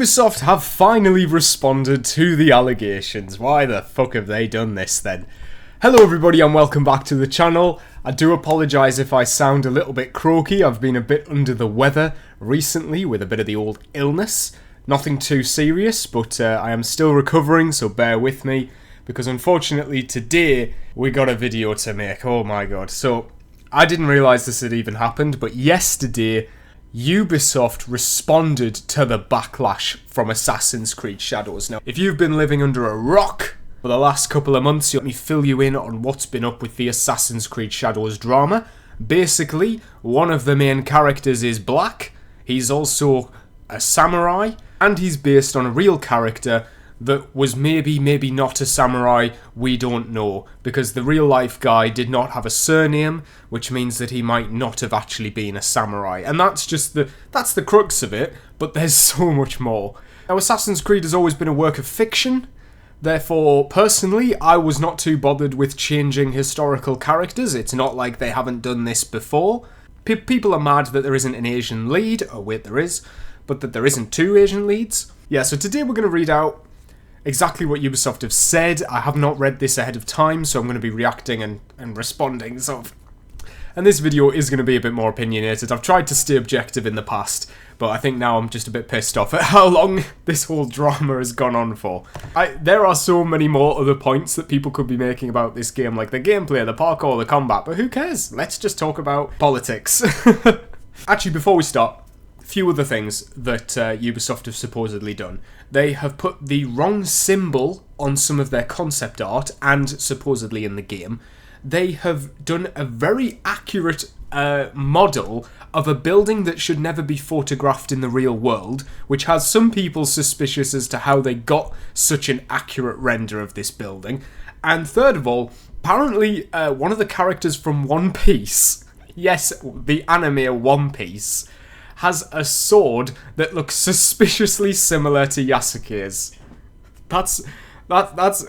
Ubisoft have finally responded to the allegations. Why the fuck have they done this then? Hello everybody and welcome back to the channel. I do apologise if I sound a little bit croaky. I've been a bit under the weather recently with a bit of the old illness. Nothing too serious, but I am still recovering, so bear with me. Because unfortunately today we got a video to make. Oh my god. So I didn't realise this had even happened, but yesterday Ubisoft responded to the backlash from Assassin's Creed Shadows. Now, if you've been living under a rock for the last couple of months, let me fill you in on what's been up with the Assassin's Creed Shadows drama. Basically, one of the main characters is black, he's also a samurai, and he's based on a real character that was maybe not a samurai, we don't know, because the real life guy did not have a surname, which means that he might not have actually been a samurai, and that's the crux of it, but there's so much more. Now, Assassin's Creed has always been a work of fiction, therefore, personally, I was not too bothered with changing historical characters. It's not like they haven't done this before. People are mad that there isn't an Asian lead, oh wait, there is, but that there isn't two Asian leads. Yeah, so today we're going to read out exactly what Ubisoft have said. I have not read this ahead of time, so I'm going to be reacting and responding. And this video is going to be a bit more opinionated. I've tried to stay objective in the past, but I think now I'm just a bit pissed off at how long this whole drama has gone on for. There are so many more other points that people could be making about this game, like the gameplay, the parkour, the combat, but who cares? Let's just talk about politics. Actually, before we start, few other things that Ubisoft have supposedly done. They have put the wrong symbol on some of their concept art and supposedly in the game. They have done a very accurate model of a building that should never be photographed in the real world, which has some people suspicious as to how they got such an accurate render of this building. And third of all, apparently one of the characters from One Piece, yes, the anime One Piece, has a sword that looks suspiciously similar to Yasuke's. That's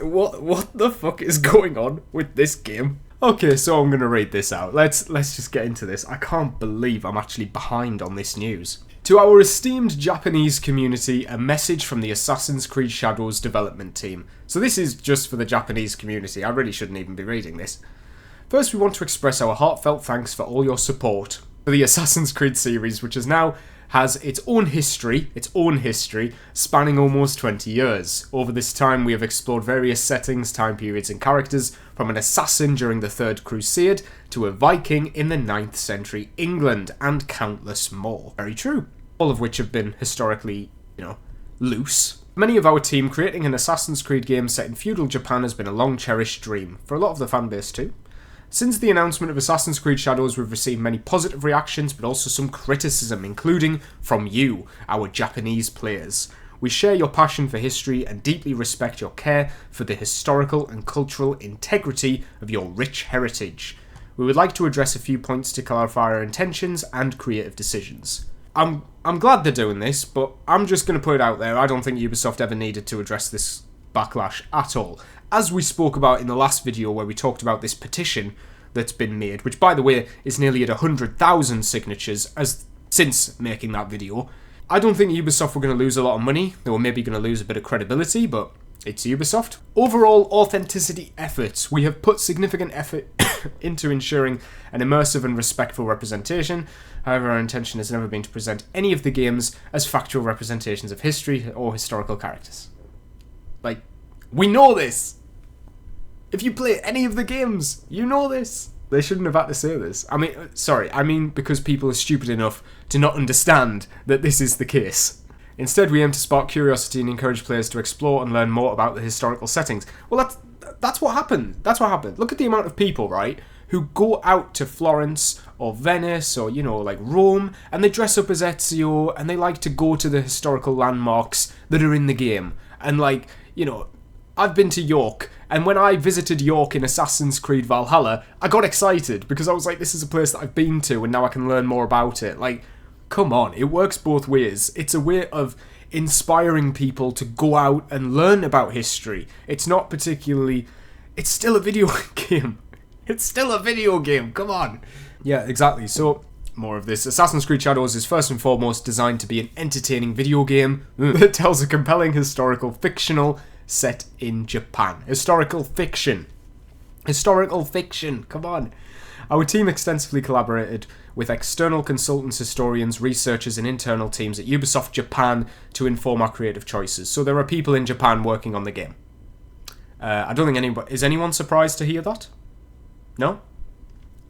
what the fuck is going on with this game? Okay, so I'm gonna read this out. Let's just get into this. I can't believe I'm actually behind on this news. To our esteemed Japanese community, a message from the Assassin's Creed Shadows development team. So this is just for the Japanese community. I really shouldn't even be reading this. First, we want to express our heartfelt thanks for all your support for the Assassin's Creed series, which has its own history, spanning almost 20 years. Over this time, we have explored various settings, time periods, and characters, from an assassin during the Third Crusade to a Viking in the 9th century England, and countless more. Very true. All of which have been historically, loose. For many of our team, creating an Assassin's Creed game set in feudal Japan has been a long-cherished dream, for a lot of the fanbase too. Since the announcement of Assassin's Creed Shadows, we've received many positive reactions, but also some criticism, including from you, our Japanese players. We share your passion for history and deeply respect your care for the historical and cultural integrity of your rich heritage. We would like to address a few points to clarify our intentions and creative decisions. I'm glad they're doing this, but I'm just going to put it out there, I don't think Ubisoft ever needed to address this backlash at all. As we spoke about in the last video where we talked about this petition that's been made, which by the way is nearly at 100,000 signatures since making that video, I don't think Ubisoft were going to lose a lot of money. They were maybe going to lose a bit of credibility, but it's Ubisoft. Overall authenticity efforts. We have put significant effort into ensuring an immersive and respectful representation. However, our intention has never been to present any of the games as factual representations of history or historical characters. Like, we know this! If you play any of the games, you know this. They shouldn't have had to say this. I mean because people are stupid enough to not understand that this is the case. Instead, we aim to spark curiosity and encourage players to explore and learn more about the historical settings. Well, that's what happened. That's what happened. Look at the amount of people, right, who go out to Florence or Venice or, like Rome, and they dress up as Ezio, and they like to go to the historical landmarks that are in the game. And, I've been to York, and when I visited York in Assassin's Creed Valhalla, I got excited, because I was like, this is a place that I've been to, and now I can learn more about it. Like, come on, it works both ways. It's a way of inspiring people to go out and learn about history. It's not particularly... It's still a video game. It's still a video game, come on. Yeah, exactly. So, More of this. Assassin's Creed Shadows is first and foremost designed to be an entertaining video game that tells a compelling historical fictional set in Japan. Historical fiction. Historical fiction, come on. Our team extensively collaborated with external consultants, historians, researchers and internal teams at Ubisoft Japan to inform our creative choices. So there are people in Japan working on the game. I don't think anybody... Is anyone surprised to hear that? No?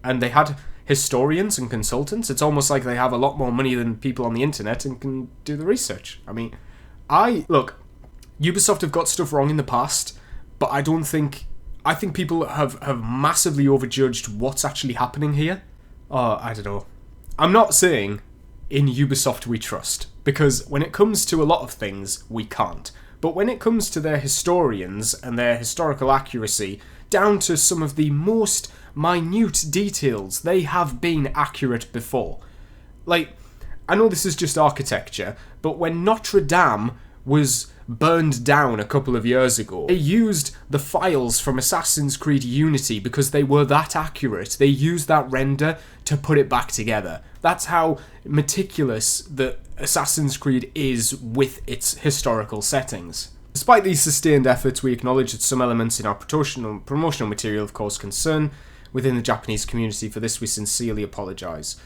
And they had historians and consultants. It's almost like they have a lot more money than people on the internet and can do the research. I mean, look, Ubisoft have got stuff wrong in the past, but I think people have massively overjudged what's actually happening here. I don't know. I'm not saying in Ubisoft we trust, because when it comes to a lot of things, we can't. But when it comes to their historians and their historical accuracy, down to some of the most minute details, they have been accurate before. Like, I know this is just architecture, but when Notre Dame was burned down a couple of years ago, they used the files from Assassin's Creed Unity because they were that accurate. They used that render to put it back together. That's how meticulous the Assassin's Creed is with its historical settings. Despite these sustained efforts, we acknowledge that some elements in our promotional material have caused concern within the Japanese community. For this, we sincerely apologise.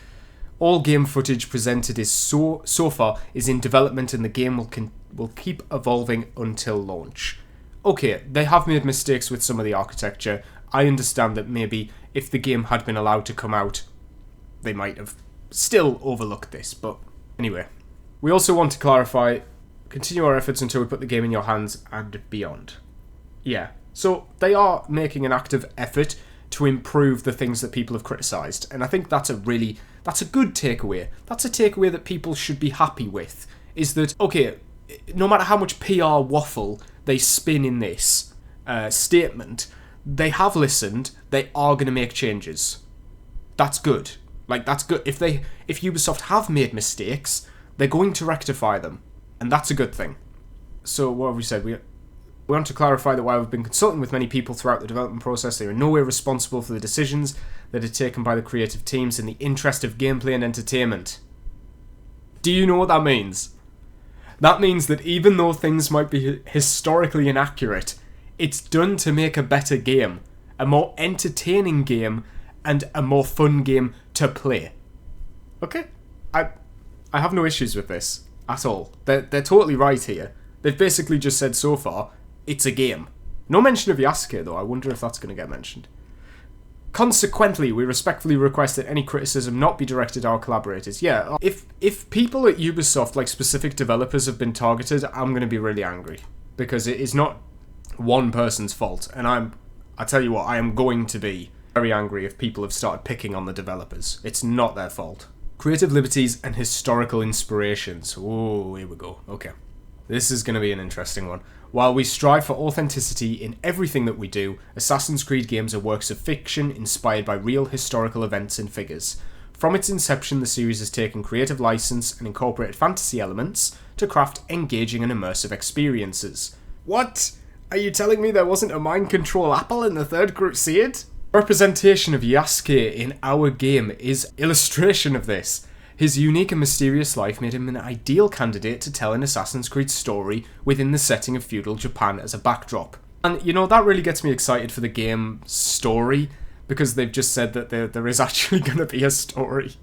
All game footage presented is so far is in development, and the game will keep evolving until launch. Okay, they have made mistakes with some of the architecture. I understand that maybe if the game had been allowed to come out, they might have still overlooked this, but anyway. We also want to clarify, continue our efforts until we put the game in your hands and beyond. Yeah, so they are making an active effort to improve the things that people have criticised, and I think that's a good takeaway. That's a takeaway that people should be happy with, is that, okay, no matter how much PR waffle they spin in this statement, they have listened, they are going to make changes. That's good. Like, that's good. If Ubisoft have made mistakes, they're going to rectify them, and that's a good thing. So, what have we said? We want to clarify that while we've been consulting with many people throughout the development process, they are in no way responsible for the decisions that are taken by the creative teams in the interest of gameplay and entertainment. Do you know what that means? That means that even though things might be historically inaccurate, it's done to make a better game, a more entertaining game, and a more fun game to play. Okay? I have no issues with this at all. They're totally right here. They've basically just said so far, it's a game. No mention of Yasuke though, I wonder if that's going to get mentioned. Consequently, we respectfully request that any criticism not be directed at our collaborators. Yeah, if people at Ubisoft, like specific developers, have been targeted, I'm going to be really angry. Because it is not one person's fault. And I tell you what, I am going to be very angry if people have started picking on the developers. It's not their fault. Creative liberties and historical inspirations. Oh, here we go. Okay. This is going to be an interesting one. While we strive for authenticity in everything that we do, Assassin's Creed games are works of fiction inspired by real historical events and figures. From its inception, the series has taken creative license and incorporated fantasy elements to craft engaging and immersive experiences. What? Are you telling me there wasn't a mind control apple in the Third Crusade? Representation of Yasuke in our game is illustration of this. His unique and mysterious life made him an ideal candidate to tell an Assassin's Creed story within the setting of feudal Japan as a backdrop. And, you know, that really gets me excited for the game story, because they've just said that there is actually going to be a story.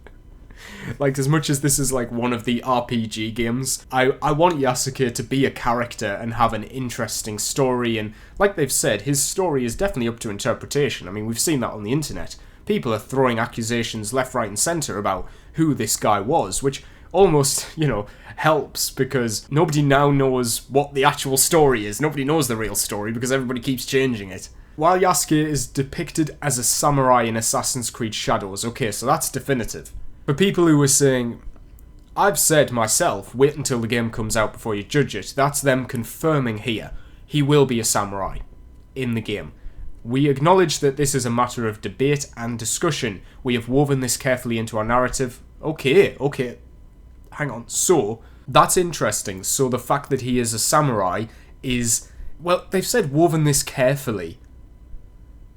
Like, as much as this is like one of the RPG games, I want Yasuke to be a character and have an interesting story, and like they've said, his story is definitely up to interpretation. I mean, we've seen that on the internet. People are throwing accusations left, right and centre about who this guy was, which almost, you know, helps, because nobody now knows what the actual story is. Nobody knows the real story because everybody keeps changing it. While Yasuke is depicted as a samurai in Assassin's Creed Shadows, okay, so that's definitive. For people who are saying, I've said myself, wait until the game comes out before you judge it, that's them confirming here. He will be a samurai in the game. We acknowledge that this is a matter of debate and discussion. We have woven this carefully into our narrative. Okay. Hang on. So, that's interesting. So the fact that he is a samurai is... Well, they've said woven this carefully.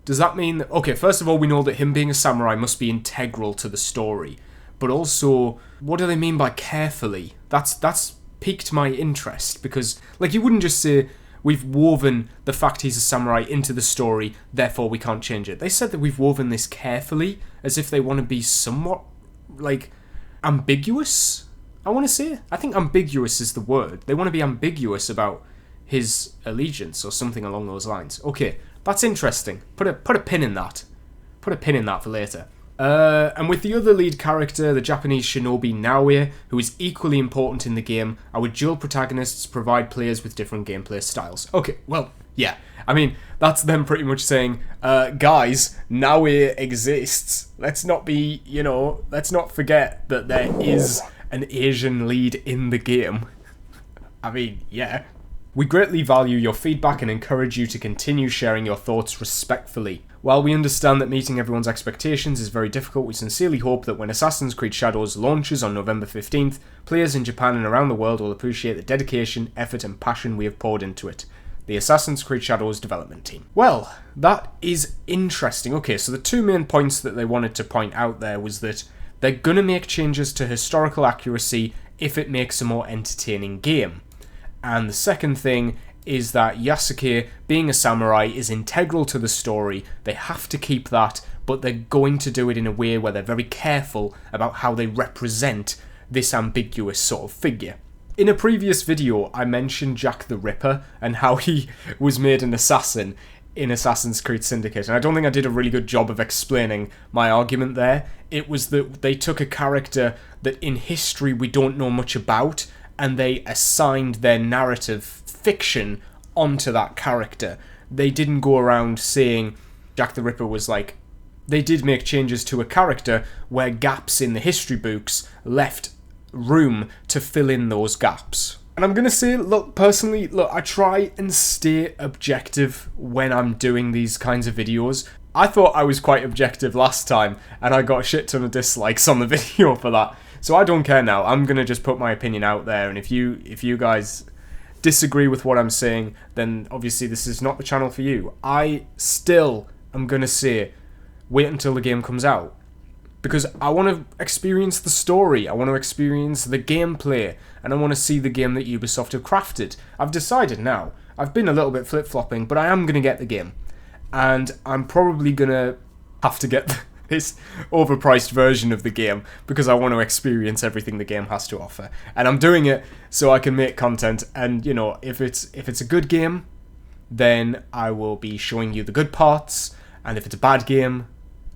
Does that mean... Okay, first of all, we know that him being a samurai must be integral to the story. but also, what do they mean by carefully? That's piqued my interest, because, like, you wouldn't just say, we've woven the fact he's a samurai into the story, therefore we can't change it. They said that we've woven this carefully, as if they want to be somewhat, like, ambiguous, I want to say. I think ambiguous is the word. They want to be ambiguous about his allegiance, or something along those lines. Okay, that's interesting. Put a pin in that. Put a pin in that for later. And with the other lead character, the Japanese shinobi Naoe, who is equally important in the game, our dual protagonists provide players with different gameplay styles. Okay, well, yeah. I mean, that's them pretty much saying, guys, Naoe exists. Let's not be, let's not forget that there is an Asian lead in the game. I mean, yeah. We greatly value your feedback and encourage you to continue sharing your thoughts respectfully. While we understand that meeting everyone's expectations is very difficult, we sincerely hope that when Assassin's Creed Shadows launches on November 15th, players in Japan and around the world will appreciate the dedication, effort and passion we have poured into it. The Assassin's Creed Shadows development team. Well, that is interesting. Okay, so the two main points that they wanted to point out there was that they're going to make changes to historical accuracy if it makes a more entertaining game. And the second thing is that Yasuke, being a samurai, is integral to the story. They have to keep that, but they're going to do it in a way where they're very careful about how they represent this ambiguous sort of figure. In a previous video, I mentioned Jack the Ripper and how he was made an assassin in Assassin's Creed Syndicate, and I don't think I did a really good job of explaining my argument there. It was that they took a character that in history we don't know much about, and they assigned their narrative fiction onto that character. They didn't go around saying Jack the Ripper was like... They did make changes to a character where gaps in the history books left room to fill in those gaps. And I'm going to say, look, personally, I try and stay objective when I'm doing these kinds of videos. I thought I was quite objective last time, and I got a shit ton of dislikes on the video for that. So I don't care now. I'm going to just put my opinion out there, and if you guys disagree with what I'm saying, then obviously this is not the channel for you. I still am going to say, wait until the game comes out. Because I want to experience the story, I want to experience the gameplay, and I want to see the game that Ubisoft have crafted. I've decided now. I've been a little bit flip-flopping, but I am going to get the game. And I'm probably going to have to get this overpriced version of the game because I want to experience everything the game has to offer. And I'm doing it so I can make content, and if it's a good game, then I will be showing you the good parts, and if it's a bad game,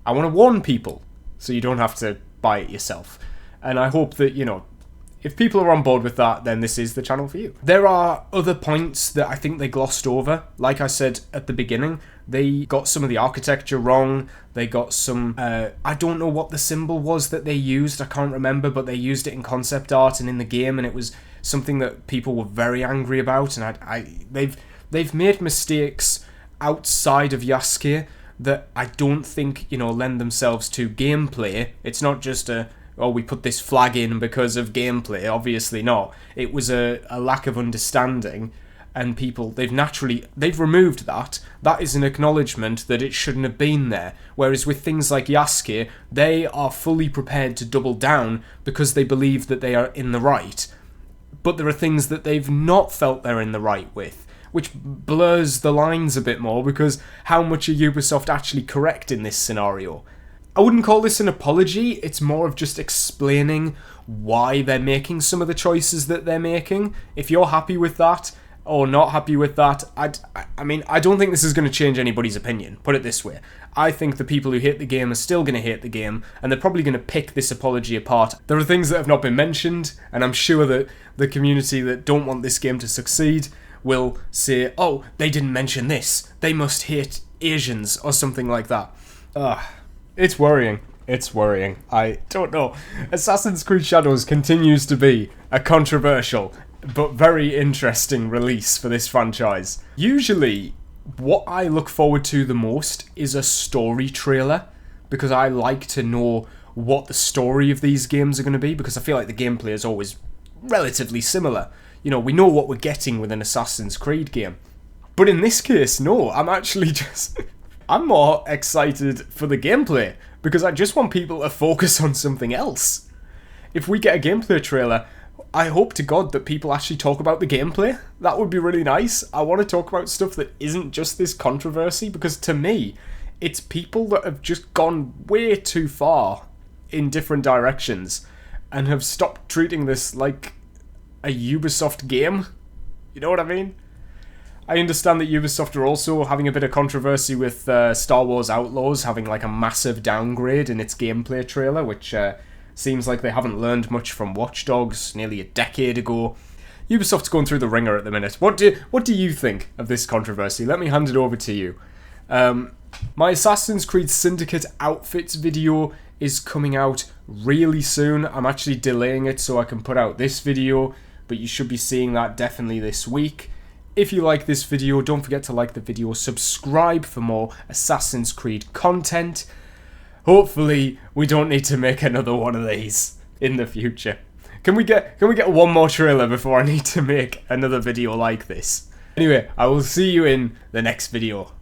I want to warn people so you don't have to buy it yourself. And I hope that, if people are on board with that, then this is the channel for you. There are other points that I think they glossed over. Like I said at the beginning, they got some of the architecture wrong. They got some... I don't know what the symbol was that they used. I can't remember, but they used it in concept art and in the game, and it was something that people were very angry about. And they've made mistakes outside of Yasuke that I don't think, lend themselves to gameplay. It's not just we put this flag in because of gameplay. Obviously not. It was a lack of understanding, and people, they've removed that. That is an acknowledgement that it shouldn't have been there. Whereas with things like Yasuke, they are fully prepared to double down because they believe that they are in the right. But there are things that they've not felt they're in the right with, which blurs the lines a bit more, because how much are Ubisoft actually correct in this scenario? I wouldn't call this an apology, it's more of just explaining why they're making some of the choices that they're making. If you're happy with that, or not happy with that, I don't think this is going to change anybody's opinion, put it this way. I think the people who hate the game are still going to hate the game, and they're probably going to pick this apology apart. There are things that have not been mentioned, and I'm sure that the community that don't want this game to succeed will say, oh, they didn't mention this, they must hate Asians, or something like that. It's worrying. It's worrying. I don't know. Assassin's Creed Shadows continues to be a controversial but very interesting release for this franchise. Usually, what I look forward to the most is a story trailer, because I like to know what the story of these games are going to be, because I feel like the gameplay is always relatively similar. We know what we're getting with an Assassin's Creed game. But in this case, no, I'm actually just... I'm more excited for the gameplay, because I just want people to focus on something else. if we get a gameplay trailer, I hope to God that people actually talk about the gameplay. That would be really nice. I want to talk about stuff that isn't just this controversy, because to me, it's people that have just gone way too far in different directions and have stopped treating this like a Ubisoft game. You know what I mean? I understand that Ubisoft are also having a bit of controversy with Star Wars Outlaws having like a massive downgrade in its gameplay trailer, which seems like they haven't learned much from Watch Dogs nearly a decade ago. Ubisoft's going through the ringer at the minute. What do you think of this controversy? Let me hand it over to you. My Assassin's Creed Syndicate outfits video is coming out really soon. I'm actually delaying it so I can put out this video, but you should be seeing that definitely this week. If you like this video, don't forget to like the video, subscribe for more Assassin's Creed content. Hopefully, we don't need to make another one of these in the future. Can we get one more trailer before I need to make another video like this? Anyway, I will see you in the next video.